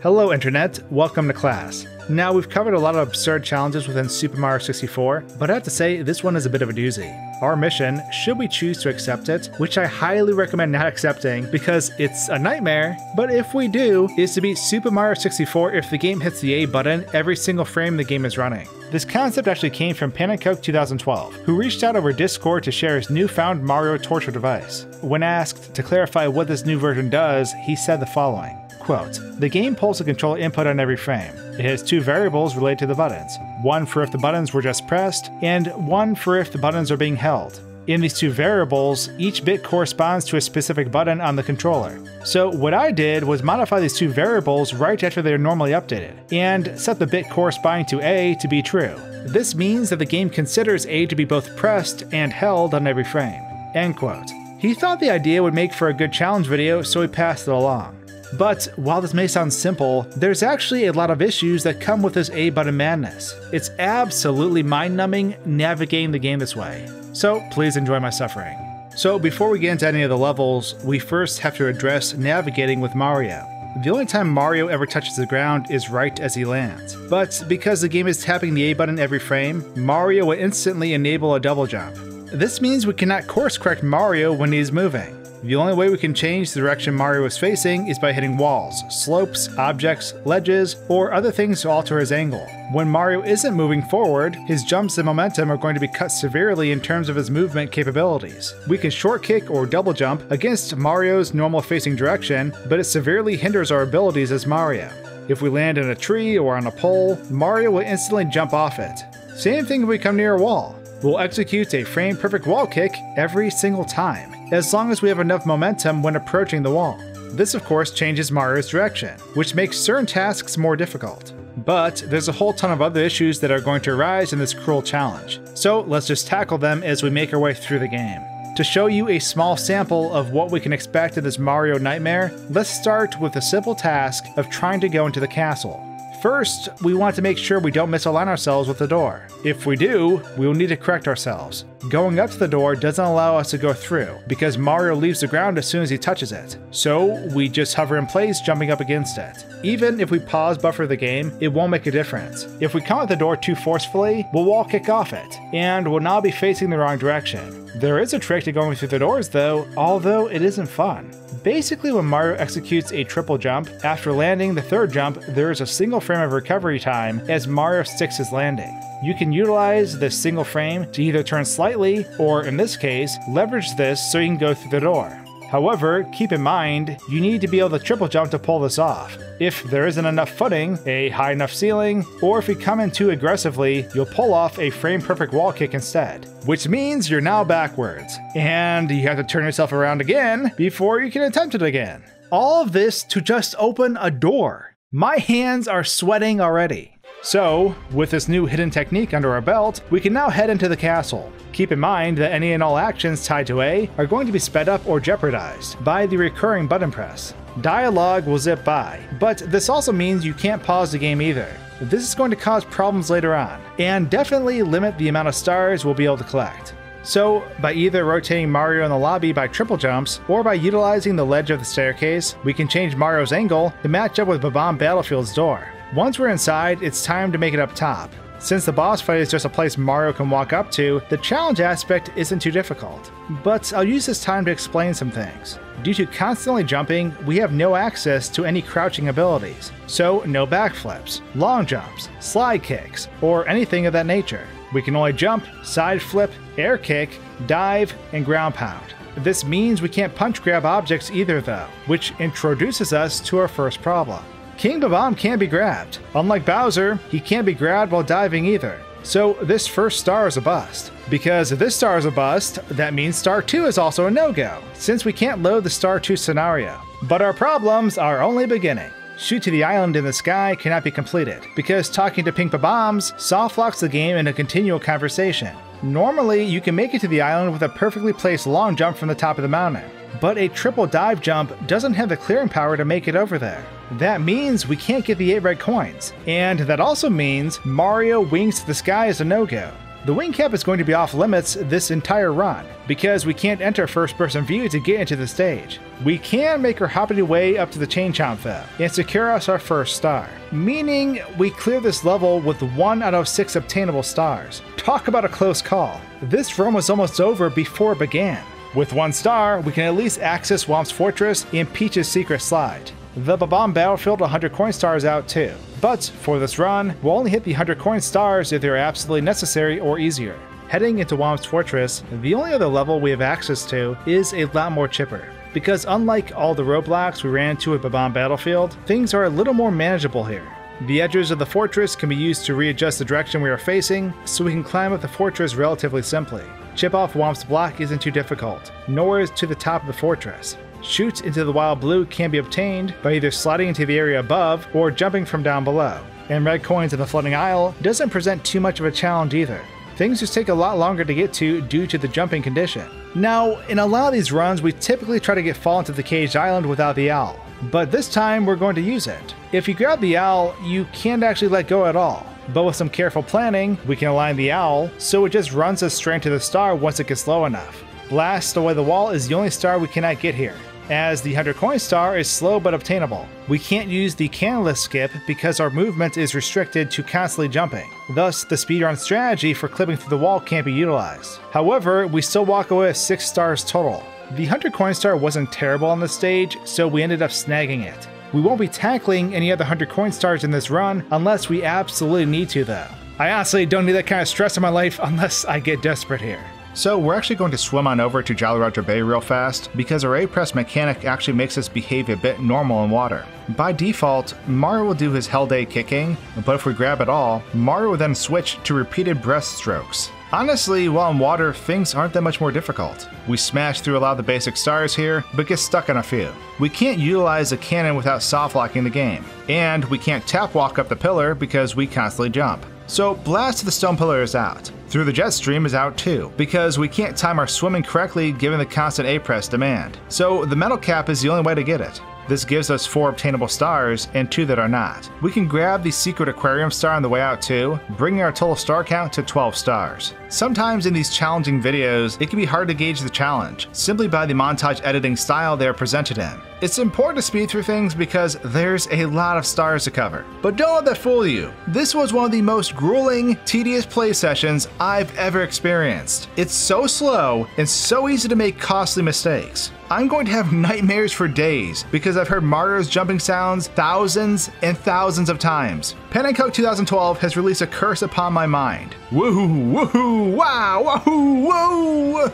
Hello Internet, welcome to class. Now we've covered a lot of absurd challenges within Super Mario 64, but I have to say this one is a bit of a doozy. Our mission, should we choose to accept it, which I highly recommend not accepting because it's a nightmare, but if we do, is to beat Super Mario 64 if the game hits the A button every single frame the game is running. This concept actually came from pannenkoek2012, who reached out over Discord to share his newfound Mario torture device. When asked to clarify what this new version does, he said the following. Quote, the game pulls a controller input on every frame. It has two variables related to the buttons, one for if the buttons were just pressed, and one for if the buttons are being held. In these two variables, each bit corresponds to a specific button on the controller. So what I did was modify these two variables right after they are normally updated, and set the bit corresponding to A to be true. This means that the game considers A to be both pressed and held on every frame. End quote. He thought the idea would make for a good challenge video, so he passed it along. But while this may sound simple, there's actually a lot of issues that come with this A button madness. It's absolutely mind-numbing navigating the game this way. So please enjoy my suffering. So before we get into any of the levels, we first have to address navigating with Mario. The only time Mario ever touches the ground is right as he lands. But because the game is tapping the A button every frame, Mario will instantly enable a double jump. This means we cannot course correct Mario when he's moving. The only way we can change the direction Mario is facing is by hitting walls, slopes, objects, ledges, or other things to alter his angle. When Mario isn't moving forward, his jumps and momentum are going to be cut severely in terms of his movement capabilities. We can short kick or double jump against Mario's normal facing direction, but it severely hinders our abilities as Mario. If we land in a tree or on a pole, Mario will instantly jump off it. Same thing if we come near a wall. We'll execute a frame-perfect wall kick every single time, as long as we have enough momentum when approaching the wall. This of course changes Mario's direction, which makes certain tasks more difficult. But there's a whole ton of other issues that are going to arise in this cruel challenge, so let's just tackle them as we make our way through the game. To show you a small sample of what we can expect in this Mario nightmare, let's start with the simple task of trying to go into the castle. First, we want to make sure we don't misalign ourselves with the door. If we do, we will need to correct ourselves. Going up to the door doesn't allow us to go through, because Mario leaves the ground as soon as he touches it. So we just hover in place, jumping up against it. Even if we pause buffer the game, it won't make a difference. If we come at the door too forcefully, we'll wall kick off it, and we'll now be facing the wrong direction. There is a trick to going through the doors though, although it isn't fun. Basically, when Mario executes a triple jump, after landing the third jump, there is a single frame of recovery time as Mario sticks his landing. You can utilize this single frame to either turn slightly, or in this case, leverage this so you can go through the door. However, keep in mind, you need to be able to triple jump to pull this off. If there isn't enough footing, a high enough ceiling, or if you come in too aggressively, you'll pull off a frame-perfect wall kick instead. Which means you're now backwards, and you have to turn yourself around again before you can attempt it again. All of this to just open a door. My hands are sweating already. So, with this new hidden technique under our belt, we can now head into the castle. Keep in mind that any and all actions tied to A are going to be sped up or jeopardized by the recurring button press. Dialogue will zip by, but this also means you can't pause the game either. This is going to cause problems later on, and definitely limit the amount of stars we'll be able to collect. So, by either rotating Mario in the lobby by triple jumps, or by utilizing the ledge of the staircase, we can change Mario's angle to match up with Bob-omb Battlefield's door. Once we're inside, it's time to make it up top. Since the boss fight is just a place Mario can walk up to, the challenge aspect isn't too difficult. But I'll use this time to explain some things. Due to constantly jumping, we have no access to any crouching abilities. So no backflips, long jumps, slide kicks, or anything of that nature. We can only jump, side flip, air kick, dive, and ground pound. This means we can't punch grab objects either though, which introduces us to our first problem. King Bob-omb can't be grabbed. Unlike Bowser, he can't be grabbed while diving either. So this first star is a bust. Because if this star is a bust, that means star 2 is also a no-go, since we can't load the star 2 scenario. But our problems are only beginning. Shoot to the island in the sky cannot be completed, because talking to pink Bob-ombs soft locks the game in a continual conversation. Normally, you can make it to the island with a perfectly placed long jump from the top of the mountain, but a triple dive jump doesn't have the clearing power to make it over there. That means we can't get the 8 red coins, and that also means Mario wings to the sky is a no-go. The wing cap is going to be off limits this entire run, because we can't enter first-person view to get into the stage. We can make our hoppity way up to the chain chomp though, and secure us our first star, meaning we clear this level with 1 out of 6 obtainable stars. Talk about a close call. This run was almost over before it began. With 1 star, we can at least access Whomp's Fortress and Peach's Secret Slide. The Bob-omb Battlefield 100 coin stars out too, but for this run, we'll only hit the 100 coin stars if they're absolutely necessary or easier. Heading into Whomp's Fortress, the only other level we have access to is a lot more chipper, because unlike all the roadblocks we ran into at Bob-omb Battlefield, things are a little more manageable here. The edges of the fortress can be used to readjust the direction we are facing, so we can climb up the fortress relatively simply. Chip off Whomp's block isn't too difficult, nor is to the top of the fortress. Chutes into the wild blue can be obtained by either sliding into the area above or jumping from down below. And red coins in the floating isle doesn't present too much of a challenge either. Things just take a lot longer to get to due to the jumping condition. Now, in a lot of these runs, we typically try to get fall into the caged island without the owl, but this time we're going to use it. If you grab the owl, you can't actually let go at all. But with some careful planning, we can align the owl so it just runs us straight to the star once it gets low enough. Blast Away the Wall is the only star we cannot get here, as the 100 coin star is slow but obtainable. We can't use the cannonless skip because our movement is restricted to constantly jumping. Thus, the speedrun strategy for clipping through the wall can't be utilized. However, we still walk away with 6 stars total. The 100 coin star wasn't terrible on this stage, so we ended up snagging it. We won't be tackling any other 100 coin stars in this run unless we absolutely need to though. I honestly don't need that kind of stress in my life unless I get desperate here. So we're actually going to swim on over to Jolly Roger Bay real fast, because our A-press mechanic actually makes us behave a bit normal in water. By default, Mario will do his Hell Day kicking, but if we grab it all, Mario will then switch to repeated breaststrokes. Honestly, while in water, things aren't that much more difficult. We smash through a lot of the basic stars here, but get stuck on a few. We can't utilize the cannon without soft-locking the game, and we can't tap walk up the pillar because we constantly jump. So Blast to the Stone Pillar is out. Through the Jet Stream is out too, because we can't time our swimming correctly given the constant A-press demand. So the Metal Cap is the only way to get it. This gives us 4 obtainable stars and 2 that are not. We can grab the Secret Aquarium star on the way out too, bringing our total star count to 12 stars. Sometimes in these challenging videos, it can be hard to gauge the challenge, simply by the montage editing style they are presented in. It's important to speed through things because there's a lot of stars to cover. But don't let that fool you. This was one of the most grueling, tedious play sessions I've ever experienced. It's so slow and so easy to make costly mistakes. I'm going to have nightmares for days because I've heard Mario's jumping sounds thousands and thousands of times. pannenkoek2012 has released a curse upon my mind. Woohoo, woohoo, wow, wahoo, whoa!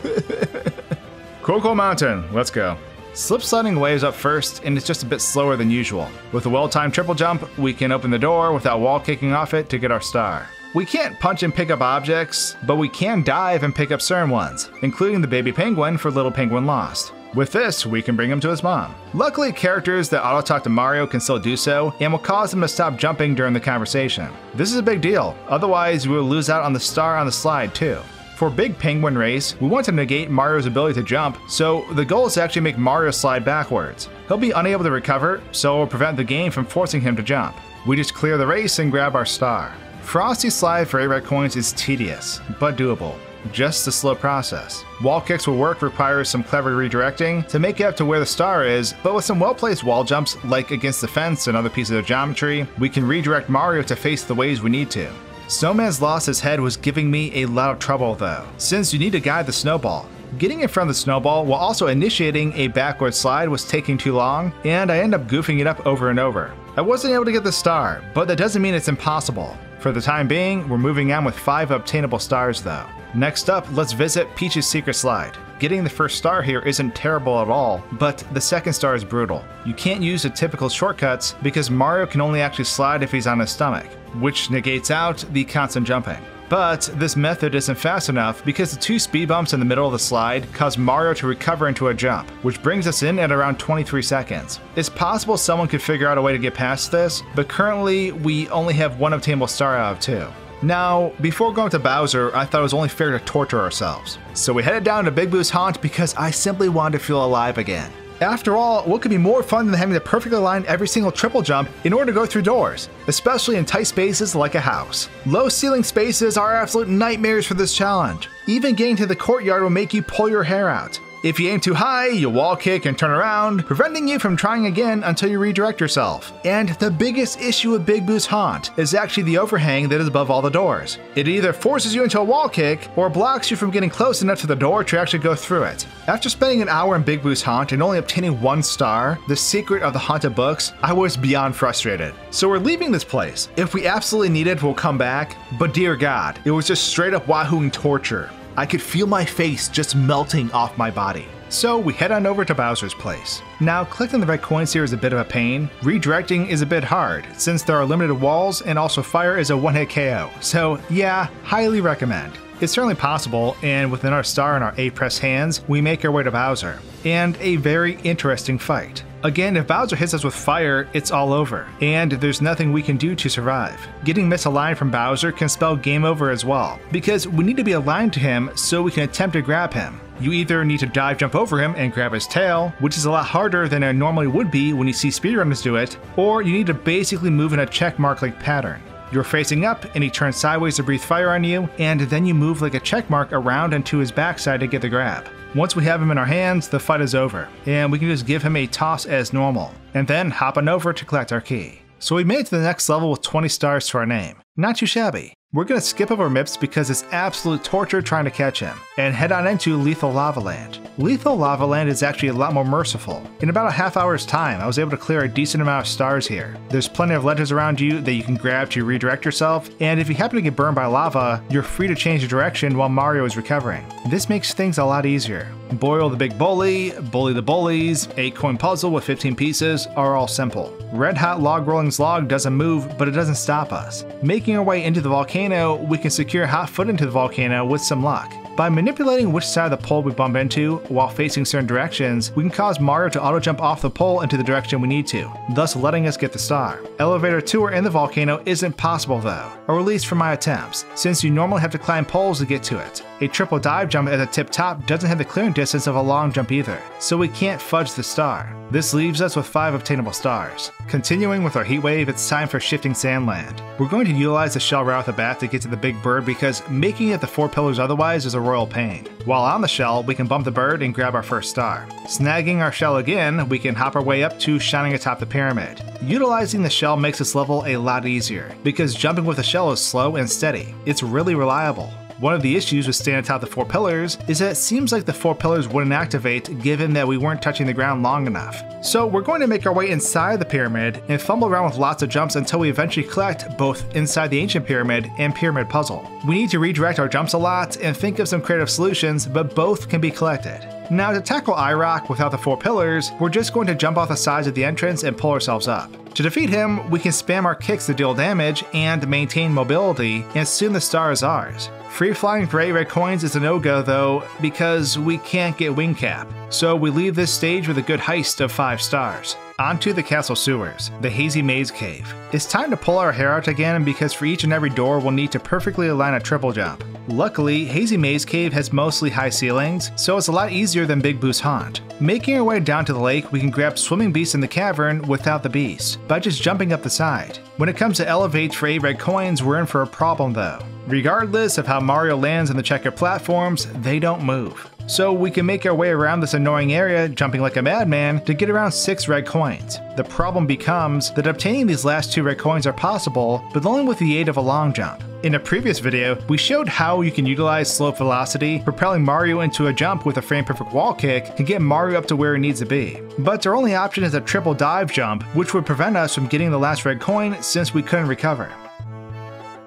Coco Mountain, let's go. Slip sliding waves up first, and it's just a bit slower than usual. With a well-timed triple jump, we can open the door without wall kicking off it to get our star. We can't punch and pick up objects, but we can dive and pick up certain ones, including the baby penguin for Little Penguin Lost. With this, we can bring him to his mom. Luckily, characters that auto-talk to Mario can still do so, and will cause him to stop jumping during the conversation. This is a big deal, otherwise we will lose out on the star on the slide too. For Big Penguin Race, we want to negate Mario's ability to jump, so the goal is to actually make Mario slide backwards. He'll be unable to recover, so it will prevent the game from forcing him to jump. We just clear the race and grab our star. Frosty slide for 8 red coins is tedious, but doable. Just a slow process. Wall kicks will work requires some clever redirecting to make it up to where the star is, but with some well-placed wall jumps, like against the fence and other pieces of geometry, we can redirect Mario to face the ways we need to. Snowman's lost his head was giving me a lot of trouble though, since you need to guide the snowball. Getting in front of the snowball while also initiating a backward slide was taking too long, and I end up goofing it up over and over. I wasn't able to get the star, but that doesn't mean it's impossible. For the time being, we're moving on with 5 obtainable stars though. Next up, let's visit Peach's Secret Slide. Getting the first star here isn't terrible at all, but the second star is brutal. You can't use the typical shortcuts because Mario can only actually slide if he's on his stomach, which negates out the constant jumping. But this method isn't fast enough because the 2 speed bumps in the middle of the slide cause Mario to recover into a jump, which brings us in at around 23 seconds. It's possible someone could figure out a way to get past this, but currently we only have 1 obtainable star out of 2. Now, before going to Bowser, I thought it was only fair to torture ourselves. So we headed down to Big Boo's haunt because I simply wanted to feel alive again. After all, what could be more fun than having to perfectly line every single triple jump in order to go through doors, especially in tight spaces like a house. Low ceiling spaces are absolute nightmares for this challenge. Even getting to the courtyard will make you pull your hair out. If you aim too high, you'll wall kick and turn around, preventing you from trying again until you redirect yourself. And the biggest issue with Big Boo's haunt is actually the overhang that is above all the doors. It either forces you into a wall kick or blocks you from getting close enough to the door to actually go through it. After spending an hour in Big Boo's haunt and only obtaining 1 star, the secret of the haunted books, I was beyond frustrated. So we're leaving this place. If we absolutely need it, we'll come back, but dear God, it was just straight up wahooing torture. I could feel my face just melting off my body. So we head on over to Bowser's place. Now, collecting the red coins here is a bit of a pain. Redirecting is a bit hard, since there are limited walls and also fire is a one-hit KO. So yeah, highly recommend. It's certainly possible, and with another star in our 8 pressed hands, we make our way to Bowser. And a very interesting fight. Again, if Bowser hits us with fire, it's all over, and there's nothing we can do to survive. Getting misaligned from Bowser can spell game over as well, because we need to be aligned to him so we can attempt to grab him. You either need to dive jump over him and grab his tail, which is a lot harder than it normally would be when you see speedrunners do it, or you need to basically move in a checkmark-like pattern. You're facing up, and he turns sideways to breathe fire on you, and then you move like a checkmark around and to his backside to get the grab. Once we have him in our hands, the fight is over, and we can just give him a toss as normal, and then hop on over to collect our key. So we made it to the next level with 20 stars to our name. Not too shabby. We're going to skip over Mips because it's absolute torture trying to catch him, and head on into Lethal Lava Land. Lethal Lava Land is actually a lot more merciful. In about a half hour's time, I was able to clear a decent amount of stars here. There's plenty of ledges around you that you can grab to redirect yourself, and if you happen to get burned by lava, you're free to change your direction while Mario is recovering. This makes things a lot easier. Boil the Big Bully, Bully the Bullies, 8-coin puzzle with 15 pieces are all simple. Red Hot Log Rolling's log doesn't move, but it doesn't stop us. Making our way into the volcano, we can secure hot foot into the volcano with some luck. By manipulating which side of the pole we bump into while facing certain directions, we can cause Mario to auto-jump off the pole into the direction we need to, thus letting us get the star. Elevator tour in the volcano isn't possible though, or at least from my attempts, since you normally have to climb poles to get to it. A triple dive jump at the tip top doesn't have the clearing distance of a long jump either, so we can't fudge the star. This leaves us with 5 obtainable stars. Continuing with our heat wave, it's time for Shifting Sandland. We're going to utilize the shell right off the bat to get to the big bird because making it the 4 pillars otherwise is a royal pain. While on the shell, we can bump the bird and grab our first star. Snagging our shell again, we can hop our way up to shining atop the pyramid. Utilizing the shell makes this level a lot easier, because jumping with the shell is slow and steady. It's really reliable. One of the issues with staying atop the 4 pillars is that it seems like the 4 pillars wouldn't activate given that we weren't touching the ground long enough. So we're going to make our way inside the pyramid and fumble around with lots of jumps until we eventually collect both inside the ancient pyramid and pyramid puzzle. We need to redirect our jumps a lot and think of some creative solutions, but both can be collected. Now to tackle iRock without the 4 pillars, we're just going to jump off the sides of the entrance and pull ourselves up. To defeat him, we can spam our kicks to deal damage and maintain mobility, and soon the star is ours. Free flying for 8 red coins is a no-go though, because we can't get wing cap. So we leave this stage with a good heist of 5 stars. Onto the castle sewers, the Hazy Maze Cave. It's time to pull our hair out again because for each and every door we'll need to perfectly align a triple jump. Luckily, Hazy Maze Cave has mostly high ceilings, so it's a lot easier than Big Boo's haunt. Making our way down to the lake, we can grab swimming beasts in the cavern without the beasts, by just jumping up the side. When it comes to elevates for 8 red coins, we're in for a problem though. Regardless of how Mario lands on the checkered platforms, they don't move. So we can make our way around this annoying area, jumping like a madman, to get around 6 red coins. The problem becomes that obtaining these last 2 red coins are possible, but only with the aid of a long jump. In a previous video, we showed how you can utilize slope velocity, propelling Mario into a jump with a frame-perfect wall kick to get Mario up to where he needs to be. But our only option is a triple dive jump, which would prevent us from getting the last red coin since we couldn't recover.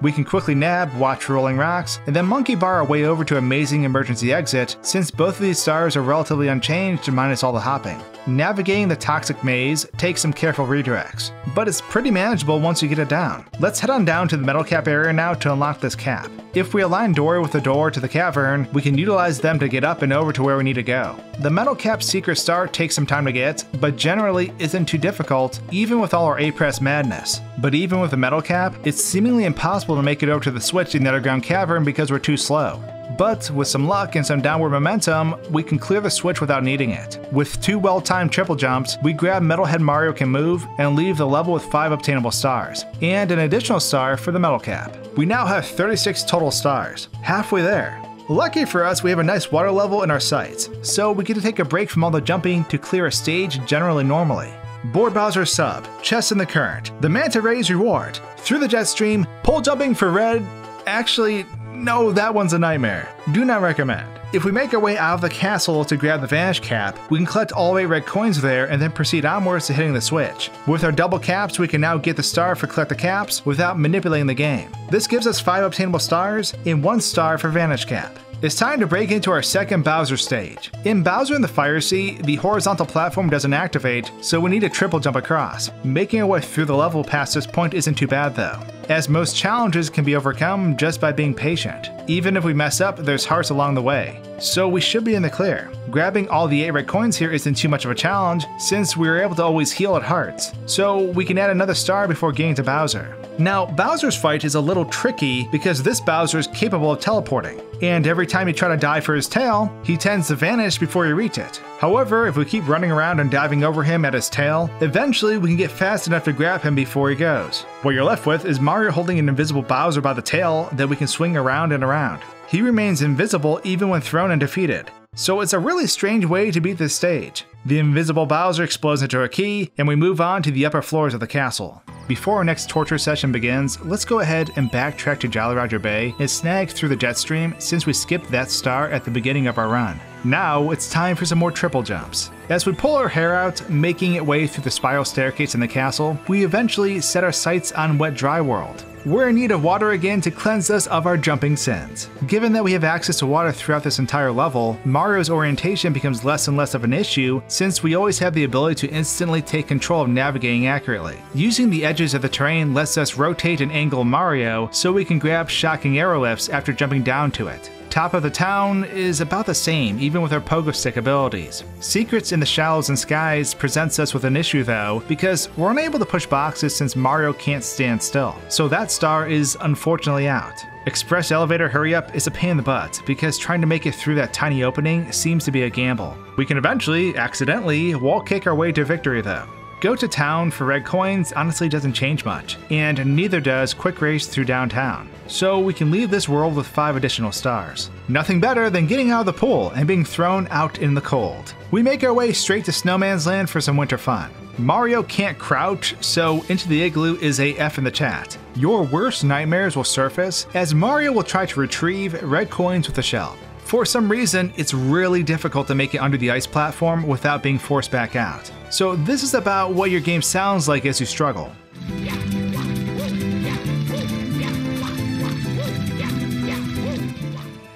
We can quickly nab, watch for rolling rocks, and then monkey bar our way over to Amazing Emergency Exit, since both of these stars are relatively unchanged minus all the hopping. Navigating the toxic maze takes some careful redirects, but it's pretty manageable once you get it down. Let's head on down to the metal cap area now to unlock this cap. If we align Dory with the door to the cavern, we can utilize them to get up and over to where we need to go. The metal cap secret star takes some time to get, but generally isn't too difficult, even with all our A-press madness. But even with the metal cap, it's seemingly impossible to make it over to the switch in the underground cavern because we're too slow. but with some luck and some downward momentum, we can clear the switch without needing it. With 2 well-timed triple jumps, we grab Metalhead Mario Can Move and leave the level with 5 obtainable stars, and an additional star for the metal cap. We now have 36 total stars, halfway there. Lucky for us, we have a nice water level in our sights, so we get to take a break from all the jumping to clear a stage generally normally. Board Bowser sub, chest in the current, the Manta Ray's reward, through the jet stream, pole jumping for red. Actually, no, that one's a nightmare. Do not recommend. If we make our way out of the castle to grab the Vanish Cap, we can collect all 8 red coins there and then proceed onwards to hitting the switch. With our double caps, we can now get the star for collect the caps without manipulating the game. This gives us 5 obtainable stars and 1 star for Vanish Cap. It's time to break into our second Bowser stage. In Bowser in the Fire Sea, the horizontal platform doesn't activate, so we need a triple jump across. Making our way through the level past this point isn't too bad though, as most challenges can be overcome just by being patient. Even if we mess up, there's hearts along the way, so we should be in the clear. Grabbing all the 8 red coins here isn't too much of a challenge, since we were able to always heal at hearts, so we can add another star before getting to Bowser. Now, Bowser's fight is a little tricky because this Bowser is capable of teleporting, and every time you try to dive for his tail, he tends to vanish before you reach it. However, if we keep running around and diving over him at his tail, eventually we can get fast enough to grab him before he goes. What you're left with is Mario holding an invisible Bowser by the tail that we can swing around and around. He remains invisible even when thrown and defeated, so it's a really strange way to beat this stage. The invisible Bowser explodes into a key, and we move on to the upper floors of the castle. Before our next torture session begins, let's go ahead and backtrack to Jolly Roger Bay and snag through the jet stream since we skipped that star at the beginning of our run. Now it's time for some more triple jumps. As we pull our hair out, making it way through the spiral staircase in the castle, we eventually set our sights on Wet Dry World. We're in need of water again to cleanse us of our jumping sins. Given that we have access to water throughout this entire level, Mario's orientation becomes less and less of an issue since we always have the ability to instantly take control of navigating accurately. Using the edges of the terrain lets us rotate and angle Mario so we can grab shocking arrow lifts after jumping down to it. Top of the town is about the same, even with our pogo stick abilities. Secrets in the Shallows and Skies presents us with an issue though, because we're unable to push boxes since Mario can't stand still. So that star is unfortunately out. Express Elevator Hurry Up is a pain in the butt, because trying to make it through that tiny opening seems to be a gamble. We can eventually, accidentally, wall kick our way to victory though. Go to Town for red coins honestly doesn't change much, and neither does Quick Race through downtown. So we can leave this world with 5 additional stars. Nothing better than getting out of the pool and being thrown out in the cold. We make our way straight to Snowman's Land for some winter fun. Mario can't crouch, so Into the Igloo is a F in the chat. Your worst nightmares will surface as Mario will try to retrieve red coins with a shell. For some reason, it's really difficult to make it under the ice platform without being forced back out. So this is about what your game sounds like as you struggle.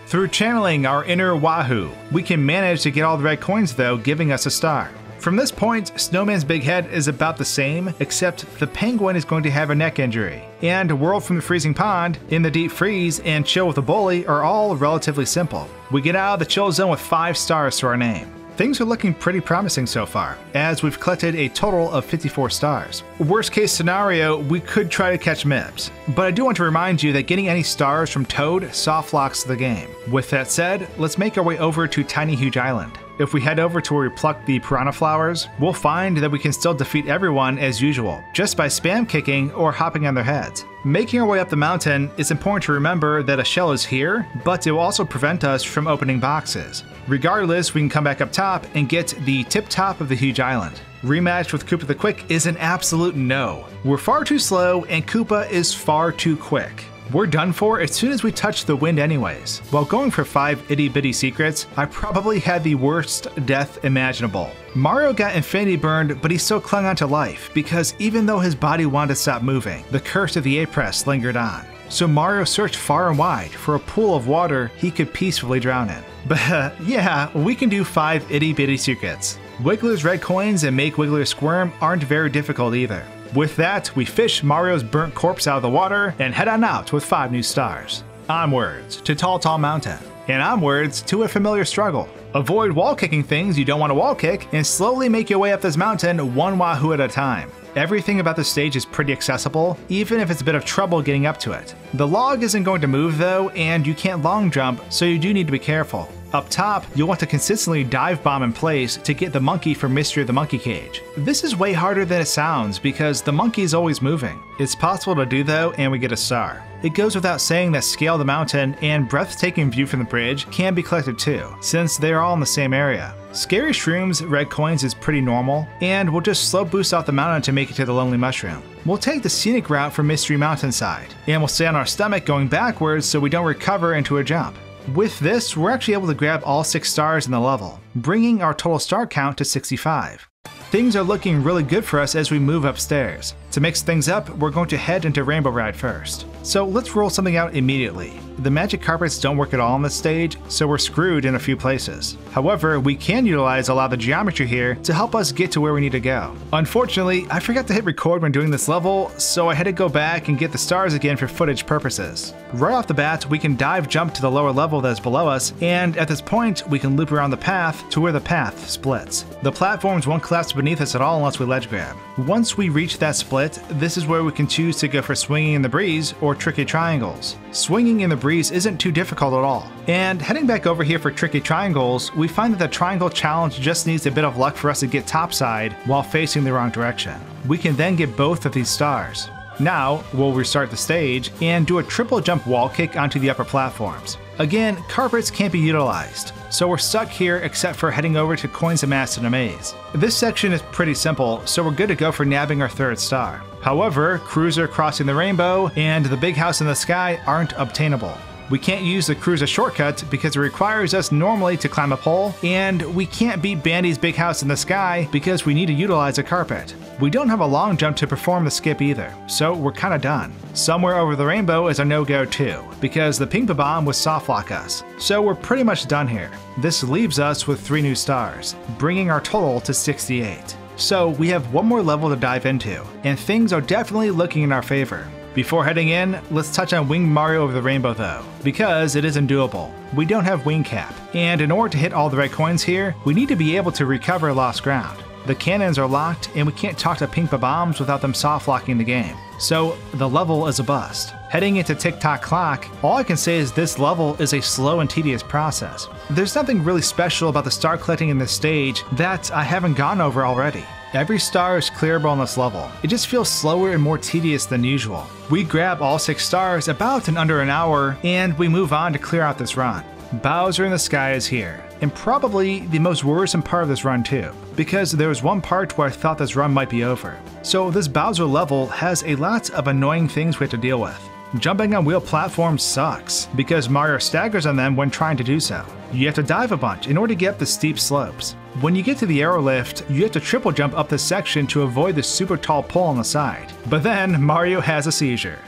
Through channeling our inner Wahoo, we can manage to get all the red coins though, giving us a star. From this point, Snowman's big head is about the same, except the penguin is going to have a neck injury. And World from the Freezing Pond, In the Deep Freeze, and Chill with a Bully are all relatively simple. We get out of the chill zone with 5 stars to our name. Things are looking pretty promising so far, as we've collected a total of 54 stars. Worst case scenario, we could try to catch Mibs, but I do want to remind you that getting any stars from Toad soft locks the game. With that said, let's make our way over to Tiny Huge Island. If we head over to where we pluck the piranha flowers, we'll find that we can still defeat everyone as usual, just by spam kicking or hopping on their heads. Making our way up the mountain, it's important to remember that a shell is here, but it will also prevent us from opening boxes. Regardless, we can come back up top and get the tip top of the huge island. Rematch with Koopa the Quick is an absolute no. We're far too slow and Koopa is far too quick. We're done for as soon as we touch the wind anyways. While going for 5 itty bitty secrets, I probably had the worst death imaginable. Mario got infinity burned, but he still clung on to life, because even though his body wanted to stop moving, the curse of the Apress lingered on. So Mario searched far and wide for a pool of water he could peacefully drown in. But yeah, we can do 5 itty bitty secrets. Wiggler's red coins and Make Wiggler Squirm aren't very difficult either. With that, we fish Mario's burnt corpse out of the water and head on out with 5 new stars. Onwards to Tall Tall Mountain. and onwards to a familiar struggle. Avoid wall kicking things you don't want to wall kick, and slowly make your way up this mountain one wahoo at a time. Everything about the stage is pretty accessible, even if it's a bit of trouble getting up to it. The log isn't going to move though, and you can't long jump, so you do need to be careful. Up top, you'll want to consistently dive bomb in place to get the monkey for Mystery of the Monkey Cage. This is way harder than it sounds because the monkey is always moving. It's possible to do though, and we get a star. It goes without saying that Scale the Mountain and Breathtaking View from the Bridge can be collected too, since they are all in the same area. Scary Shrooms, red coins is pretty normal, and we'll just slow boost off the mountain to make it to the Lonely Mushroom. We'll take the scenic route from Mystery Mountainside, and we'll stay on our stomach going backwards so we don't recover into a jump. With this, we're actually able to grab all 6 stars in the level, bringing our total star count to 65. Things are looking really good for us as we move upstairs. To mix things up, we're going to head into Rainbow Ride first. So let's roll something out immediately. The magic carpets don't work at all on this stage, so we're screwed in a few places. However, we can utilize a lot of the geometry here to help us get to where we need to go. Unfortunately, I forgot to hit record when doing this level, so I had to go back and get the stars again for footage purposes. Right off the bat, we can dive jump to the lower level that is below us, and at this point, we can loop around the path to where the path splits. The platforms won't collapse beneath us at all unless we ledge grab. Once we reach that split, this is where we can choose to go for swinging in the breeze or tricky triangles. Swinging in the breeze isn't too difficult at all. And heading back over here for tricky triangles, we find that the triangle challenge just needs a bit of luck for us to get topside while facing the wrong direction. We can then get both of these stars. Now, we'll restart the stage and do a triple jump wall kick onto the upper platforms. Again, carpets can't be utilized, so we're stuck here except for heading over to Coins Amassed in a Maze. This section is pretty simple, so we're good to go for nabbing our 3rd star. However, Cruiser Crossing the Rainbow and the Big House in the Sky aren't obtainable. We can't use the Cruiser shortcut because it requires us normally to climb a pole, and we can't beat Bandy's Big House in the Sky because we need to utilize a carpet. We don't have a long jump to perform the skip either, so we're kinda done. Somewhere Over the Rainbow is a no-go too, because the Ping Bomb would soft lock us, so we're pretty much done here. This leaves us with 3 new stars, bringing our total to 68. So we have one more level to dive into, and things are definitely looking in our favor. Before heading in, let's touch on Winged Mario Over the Rainbow though, because it isn't doable. We don't have wing cap, and in order to hit all the red coins here, we need to be able to recover lost ground. The cannons are locked, and we can't talk to Pink Bombs without them soft locking the game. So the level is a bust. Heading into Tick-Tock Clock, all I can say is this level is a slow and tedious process. There's nothing really special about the star collecting in this stage that I haven't gone over already. Every star is clearable on this level. It just feels slower and more tedious than usual. We grab all 6 stars about in under an hour, and we move on to clear out this run. Bowser in the Sky is here, and probably the most worrisome part of this run too, because there was one part where I thought this run might be over. So this Bowser level has a lot of annoying things we have to deal with. Jumping on wheel platforms sucks, because Mario staggers on them when trying to do so. You have to dive a bunch in order to get up the steep slopes. When you get to the arrow lift, you have to triple jump up this section to avoid the super tall pole on the side. But then Mario has a seizure.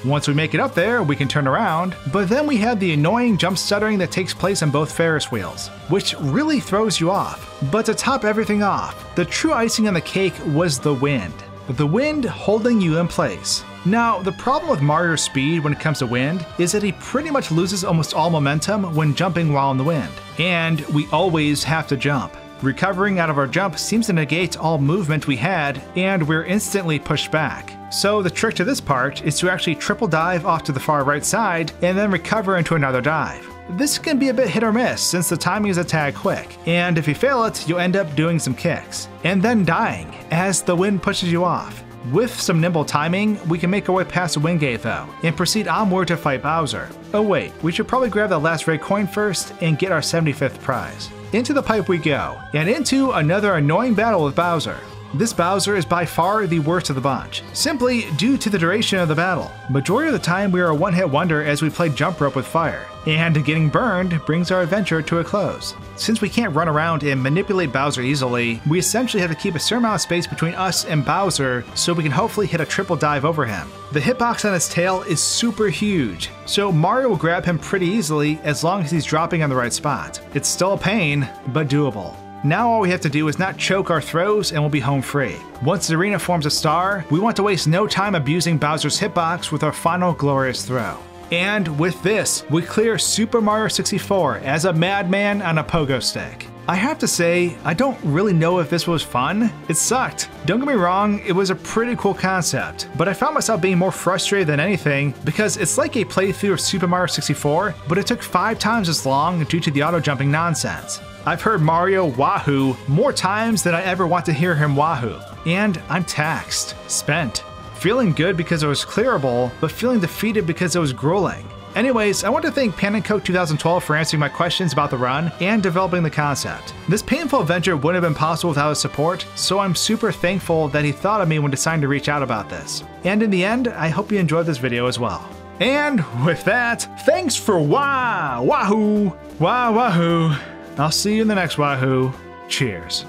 Once we make it up there, we can turn around, but then we have the annoying jump stuttering that takes place on both Ferris wheels, which really throws you off. But to top everything off, the true icing on the cake was the wind. The wind holding you in place. Now, the problem with Mario's speed when it comes to wind is that he pretty much loses almost all momentum when jumping while in the wind, and we always have to jump. Recovering out of our jump seems to negate all movement we had, and we're instantly pushed back. So the trick to this part is to actually triple dive off to the far right side and then recover into another dive. This can be a bit hit or miss since the timing is a tad quick, and if you fail it, you'll end up doing some kicks, and then dying as the wind pushes you off. With some nimble timing, we can make our way past the wind gate though, and proceed onward to fight Bowser. Oh wait, we should probably grab that last red coin first and get our 75th prize. Into the pipe we go, and into another annoying battle with Bowser. This Bowser is by far the worst of the bunch, simply due to the duration of the battle. Majority of the time we are a one-hit wonder as we play jump rope with fire, and getting burned brings our adventure to a close. Since we can't run around and manipulate Bowser easily, we essentially have to keep a certain amount of space between us and Bowser so we can hopefully hit a triple dive over him. The hitbox on his tail is super huge, so Mario will grab him pretty easily as long as he's dropping on the right spot. It's still a pain, but doable. Now all we have to do is not choke our throws and we'll be home free. Once the arena forms a star, we want to waste no time abusing Bowser's hitbox with our final glorious throw. And with this, we clear Super Mario 64 as a madman on a pogo stick. I have to say, I don't really know if this was fun. It sucked. Don't get me wrong, it was a pretty cool concept, but I found myself being more frustrated than anything because it's like a playthrough of Super Mario 64, but it took 5 times as long due to the auto-jumping nonsense. I've heard Mario wahoo more times than I ever want to hear him wahoo, and I'm taxed, spent. Feeling good because it was clearable, but feeling defeated because it was grueling. Anyways, I want to thank pannenkoek2012 for answering my questions about the run and developing the concept. This painful adventure wouldn't have been possible without his support, so I'm super thankful that he thought of me when deciding to reach out about this. And in the end, I hope you enjoyed this video as well. And with that, thanks for wahoo! Wahoo! I'll see you in the next wahoo. Cheers.